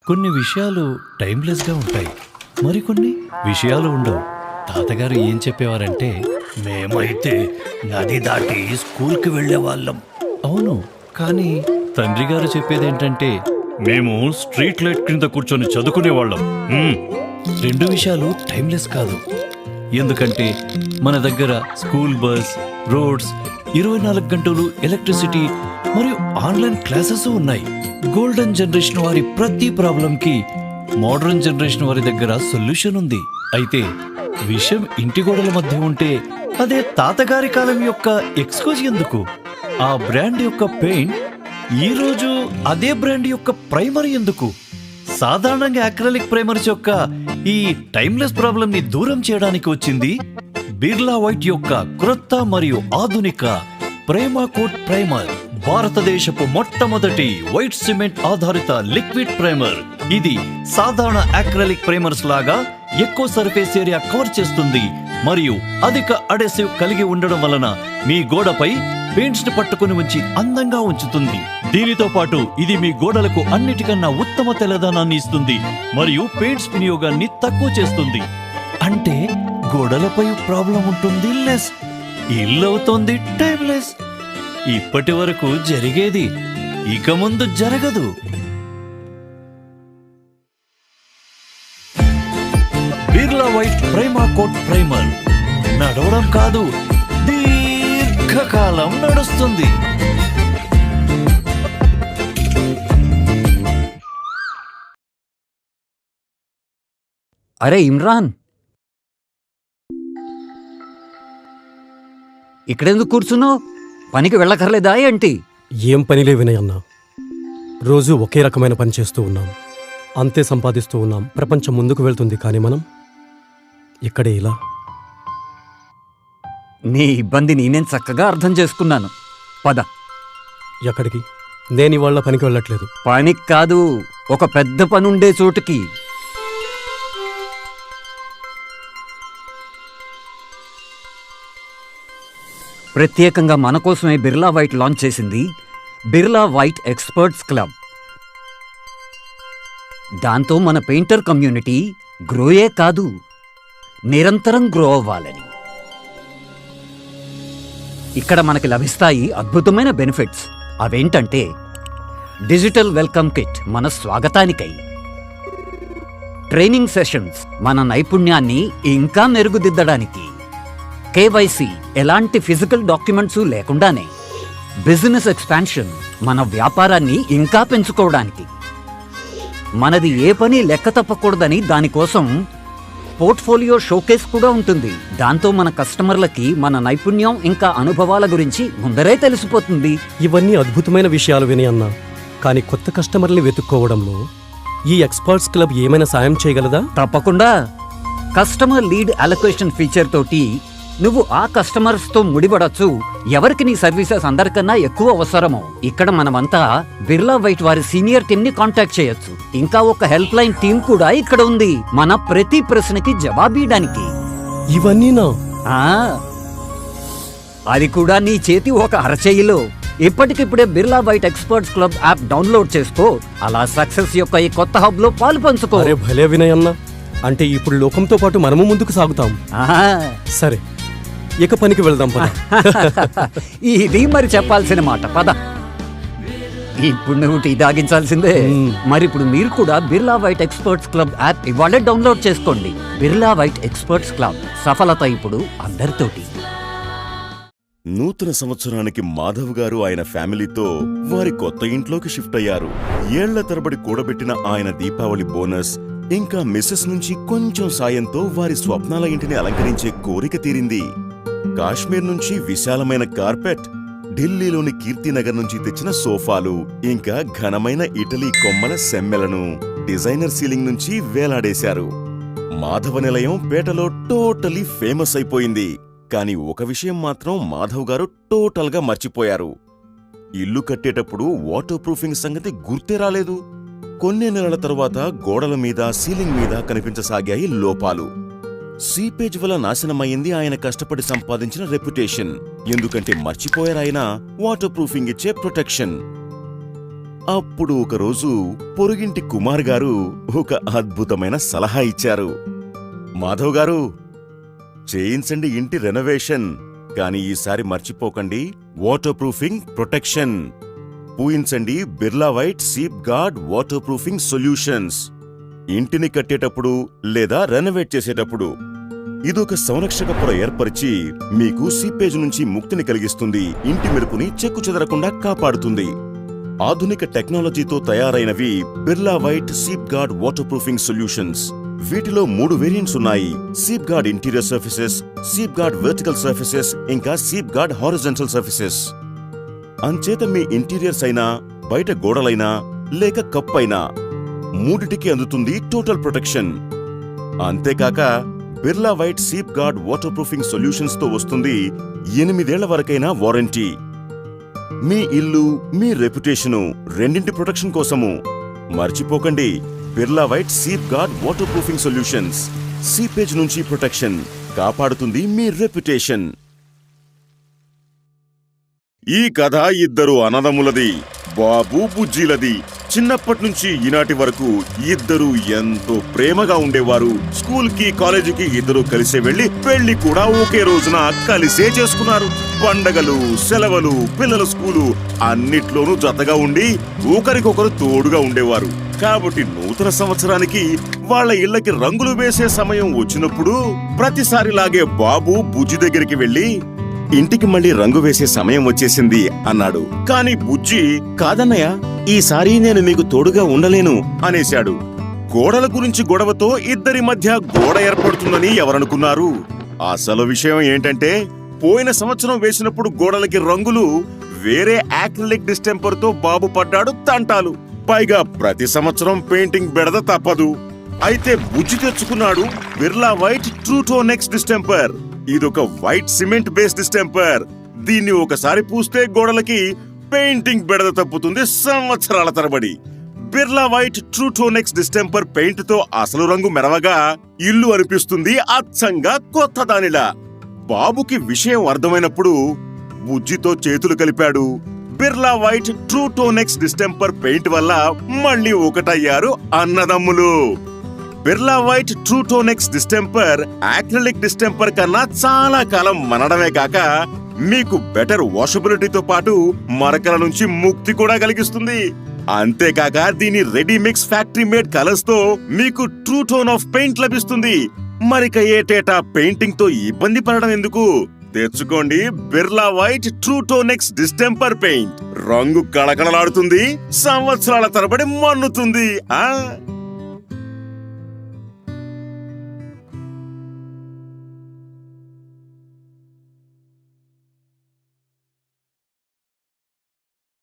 కొన్ని విషయాలు టైమ్లెస్గా ఉంటాయి, మరికొన్ని విషయాలు ఉండవు. తాతగారు ఏం చెప్పేవారంటే, మేమైతే నది దాటి స్కూల్కి వెళ్ళేవాళ్ళం. అవును, కానీ తండ్రి గారు చెప్పేదేంటంటే, మేము స్ట్రీట్ లైట్ క్రింద కూర్చొని చదువుకునేవాళ్ళం. రెండు విషయాలు టైమ్లెస్ కాదు. ఎందుకంటే మన దగ్గర స్కూల్ బస్, రోడ్స్, 24 గంటలు ఎలక్ట్రిసిటీ మరియు ఆన్లైన్ క్లాసెస్ ఉన్నాయి. గోల్డెన్ జనరేషన్ వారి ప్రతి ప్రాబ్లంకి మోడర్న్ జనరేషన్ వారి దగ్గర సొల్యూషన్ ఉంది. అయితే విషయం ఇంటి గోడల మధ్య ఉంటే అదే తాతగారి కాలం యొక్క ఎక్స్క్యూజ్ ఎందుకు? ఆ బ్రాండ్ యొక్క పెయింట్ ఈ రోజు అదే బ్రాండ్ యొక్క ప్రైమర్ ఎందుకు? సాధారణంగా అక్రిలిక్ ప్రైమర్స్ యొక్క ఈ టైమ్లెస్ ప్రాబ్లం ని దూరం చేయడానికి వచ్చింది బిర్లా వైట్ యొక్క క్రొత్త మరియు ఆధునిక ప్రేమ కోట్ ప్రైమర్. భారతదేశపు మొట్టమొదటి వైట్ సిమెంట్ ఆధారిత లిక్విడ్ ప్రైమర్. ఇది సాధారణ అక్రిలిక్ ప్రైమర్స్ లాగా ఎక్కువ సర్ఫేస్ ఏరియా కవర్ చేస్తుంది మరియు అధిక అడెసివ్ కలిగి ఉండడం వలన మీ గోడపై పెయింట్స్ ని పట్టుకుని ఉంచి అందంగా ఉంచుతుంది. దీనితో పాటు ఇది మీ గోడలకు అన్నిటికన్నా ఉత్తమ తెల్లదనాన్ని ఇస్తుంది మరియు పెయింట్స్ వినియోగాన్ని తక్కువ చేస్తుంది. అంటే గోడలపై ప్రాబ్లం ఉంటుంది లెస్, ఇల్లు అవుతుంది టైమ్లెస్. ఇప్పటి వరకు జరిగేది ఇక ముందు జరగదు. Birla white Prima coat primer నడవడం కాదు, దీర్ఘకాలం నడుస్తుంది. అరే ఇమ్రాన్, ఇక్కడెందుకు కూర్చున్నావు? పనికి వెళ్ళకర్లేదా ఏంటి? ఏం పని లేవినాయి అన్నా. రోజు ఒకే రకమైన పని చేస్తూ ఉన్నాం, అంతే సంపాదిస్తూ ఉన్నాం. ప్రపంచం ముందుకు వెళ్తుంది, కానీ మనం ఇక్కడే ఇలా. నీ ఇబ్బందిని నేను చక్కగా అర్థం చేసుకున్నాను. పద. ఎక్కడికి? నేను ఇవాళ పనికి వెళ్ళట్లేదు. పనికి కాదు, ఒక పెద్ద పనుండే చోటుకి. ప్రత్యేకంగా మన కోసమే బిర్లా వైట్ లాంచ్ చేసింది బిర్లా వైట్ ఎక్స్పర్ట్స్ క్లబ్. దాంతో మన పెయింటర్ కమ్యూనిటీ గ్రోయే కాదు, నిరంతరం గ్రో అవ్వాలని. ఇక్కడ మనకి లభిస్తాయి అద్భుతమైన బెనిఫిట్స్. అవేంటంటే డిజిటల్ వెల్కమ్ కిట్ మన స్వాగతానికై, ట్రైనింగ్ సెషన్స్ మన నైపుణ్యాన్ని ఇంకా మెరుగుదిద్దడానికి, కేవైసీ ఎలాంటి ఫిజికల్ డాక్యుమెంట్స్ లేకుండానే, బిజినెస్ ఎక్స్పాన్షన్ మన వ్యాపారాన్ని ఇంకా పెంచుకోవడానికి, మనది ఏ పని లెక్క తప్పకూడదని దానికోసం పోర్ట్ఫోలియో షోకేస్ కూడా ఉంటుంది. దాంతో మన కస్టమర్లకి మన నైపుణ్యం ఇంకా అనుభవాల గురించి ముందరే తెలిసిపోతుంది. ఇవన్నీ అద్భుతమైన విషయాలు విని అన్నా, కానీ కొత్త కస్టమర్ని వెతుక్కోవడంలో ఈ ఎక్స్పర్ట్స్ క్లబ్ ఏమైనా సాయం చేయగలదా? తప్పకుండా. కస్టమర్ లీడ్ అలొకేషన్ ఫీచర్ తోటి నువ్వు ఆ కస్టమర్స్ తో ముడిపడచ్చు. ఎవరికి నీ సర్వీసెస్ అందరికన్నా ఎక్కువ అవసరమో ఇక్కడ మనమంతా బిర్లా వైట్ వారి సీనియర్ టీమ్ ని కాంటాక్ట్ చేయొచ్చు. ఇంకా ఒక హెల్ప్ లైన్ టీం కూడా ఇక్కడ ఉంది, మన ప్రతి ప్రశ్నకి జవాబీయడానికి. ఇవన్నీనా? అది కూడా నీ చేతి ఒక అరచేయిలో. ఇప్పటికిప్పుడే Birla White experts club app download చేసుకో. అలా సక్సెస్ యొక్క ఈ కొత్త హబ్ లో పాలు పంచుకో. అరే భలే వినయ్ అన్న, అంటే ఇప్పుడు లోకంతో పాటు మనము ముందుకు సాగుతాం. సరే, ఇక పనికి వెళ్దాం పద. ఇది మరి చెప్పాల్సిన మాట. పద. ఇప్పుడు నువ్వు టీ తాగించాల్సిందే. మరి ఇప్పుడు మీరు కూడా Birla White experts club app ఇవాళే డౌన్లోడ్ చేసుకోండి. బిర్లా వైట్ ఎక్స్పర్ట్స్ క్లబ్, సఫలత ఇప్పుడు అందరితోటి. నూతన సంవత్సరానికి మాధవ్ గారు ఆయన ఫ్యామిలీతో వారి కొత్త ఇంట్లోకి షిఫ్ట్ అయ్యారు. ఏళ్ల తరబడి కూడబెట్టిన ఆయన దీపావళి బోనస్ ఇంకా మిస్సెస్ నుంచి కొంచెం సాయంతో వారి స్వప్నాల ఇంటిని అలంకరించే కోరిక తీరింది. కాశ్మీర్ నుంచి విశాలమైన కార్పెట్, ఢిల్లీలోని కీర్తినగర్ నుంచి తెచ్చిన సోఫాలు, ఇంకా ఘనమైన ఇటలీ కొమ్మల సెమ్మెలను డిజైనర్ సీలింగ్ నుంచి వేలాడేశారు. మాధవ నిలయం పేటలో టోటలీ ఫేమస్ అయిపోయింది. కాని ఒక విషయం మాత్రం మాధవ్ గారు టోటల్గా మర్చిపోయారు. ఇల్లు కట్టేటప్పుడు వాటర్ ప్రూఫింగ్ సంగతి గుర్తే రాలేదు. కొన్ని నెలల తరువాత గోడల మీద, సీలింగ్ మీద కనిపించసాగాయి లోపాలు. సీపేజ్ వల్ల నాశనమయ్యింది ఆయన కష్టపడి సంపాదించిన రెప్యుటేషన్. ఎందుకంటే మర్చిపోయారాయన వాటర్ ప్రూఫింగ్ ఇచ్చే ప్రొటెక్షన్. అప్పుడు ఒకరోజు పొరుగింటి కుమార్ గారు ఒక అద్భుతమైన సలహా ఇచ్చారు. మాధవ్ గారు, చేయించండి ఇంటి రెనోవేషన్, కానీ ఈసారి మర్చిపోకండి వాటర్ ప్రూఫింగ్ ప్రొటెక్షన్. పూయించండి Birla White seep guard waterproofing solutions. ఇంటిని కట్టేటప్పుడు లేదా రెనోవేట్ చేసేటప్పుడు ఇదొక సంరక్షక పొర ఏర్పరిచి మీకు సీపేజ్ నుంచి ముక్తిని కలిగిస్తుంది, ఇంటి మెరుపుని చెక్కు చెదరకుండా కాపాడుతుంది. ఆధునిక టెక్నాలజీతో తయారైనవి Birla White seep guard waterproofing solutions. వీటిలో 3 వేరియంట్స్ ఉన్నాయి: seep guard interior surfaces, seep guard vertical surfaces, ఇంకా సీప్ గార్డ్ హారిజాంటల్ సర్ఫేసెస్. అంచేత మీ ఇంటీరియర్స్ అయినా, బయట గోడలైనా లేక కప్పైనా మూడిటికి అందుతుంది టోటల్ ప్రొటెక్షన్. అంతేకాక Birla White seep guard waterproofing solutions తో వస్తుంది 8 ఏళ్ల వరకైనా వారంటీ. మీ ఇల్లు, మీ రెప్యుటేషను రెండింటి ప్రొటెక్షన్ కోసము మర్చిపోకండి Birla White seep guard waterproofing solutions. Seepage నుంచి ప్రొటెక్షన్ కాపాడుతుంది మీ రెప్యుటేషన్. ఈ కథ ఇద్దరు అన్నదమ్ములది, బాబు బుజ్జీలది. చిన్నప్పటినుంచి ఈనాటి వరకు ఇద్దరు ఎంతో ప్రేమగా ఉండేవారు. స్కూల్ కి, కాలేజీకి ఇద్దరు కలిసే వెళ్లి పెళ్లి కూడా ఒకే రోజున కలిసే చేసుకున్నారు. పండగలు, సెలవులు, పిల్లల స్కూలు అన్నిట్లోనూ జతగా ఉండి ఒకరికొకరు తోడుగా ఉండేవారు. కాబట్టి నూతన సంవత్సరానికి వాళ్ళ ఇళ్లకి రంగులు వేసే సమయం వచ్చినప్పుడు ప్రతిసారిలాగే బాబు బుజ్జి దగ్గరికి వెళ్లి, ఇంటికి మళ్ళీ రంగు వేసే సమయం వచ్చేసింది అన్నాడు. కాని బుజ్జి, కాదన్నయ్య, ఈసారి నేను మీకు తోడుగా ఉండలేను అనేశాడు. గోడల గురించి గొడవతో ఇద్దరి మధ్య గోడ ఏర్పడుతుందని ఎవరనుకున్నారు? అసలు విషయం ఏంటంటే, పోయిన సంవత్సరం వేసినప్పుడు గోడలకి రంగులు వేరే యాక్రిలిక్ డిస్టెంపర్ తో బాబు పడ్డాడు తంటాలు. పైగా ప్రతి సంవత్సరం పెయింటింగ్ బెడద తప్పదు. అయితే బుజ్జి తెచ్చుకున్నాడు బిర్లా వైట్ ట్రూటోనెక్స్ డిస్టెంపర్. ఇదొక వైట్ సిమెంట్ బేస్డ్ డిస్టెంపర్. దీన్ని ఒకసారి పూస్తే గోడలకి పెయింటింగ్ బెడద తప్పుతుంది సంవత్సరాల తరబడి. Birla White Trutonex distemper paint తో అసలు రంగు మెరవగా ఇల్లు అనిపిస్తుంది అచ్చంగా కొత్త దానిలా. బాబుకి విషయం అర్థమైనప్పుడు బుజ్జితో చేతులు కలిపాడు. Birla White Trutonex distemper paint వల్ల మళ్ళీ ఒకటయ్యారు అన్నదమ్ములు. Birla White Trutonex distemper acrylic distemper కన్నా చాలా కాలం మనడమే కాక మీకు బెటర్ వాషబిలిటీతో పాటు మరకల నుంచి ముక్తి కూడా కలిగిస్తుంది. అంతేకాక దీని ready mix factory made colours తో మీకు ట్రూ టోన్ ఆఫ్ పెయింట్ లభిస్తుంది. మరిక ఏటేటా పెయింటింగ్ తో ఇబ్బంది పడడం ఎందుకు? తెచ్చుకోండి Birla White Trutonex distemper paint. రంగు కళకళలాడుతుంది, సంవత్సరాల తరబడి మన్నుతుంది.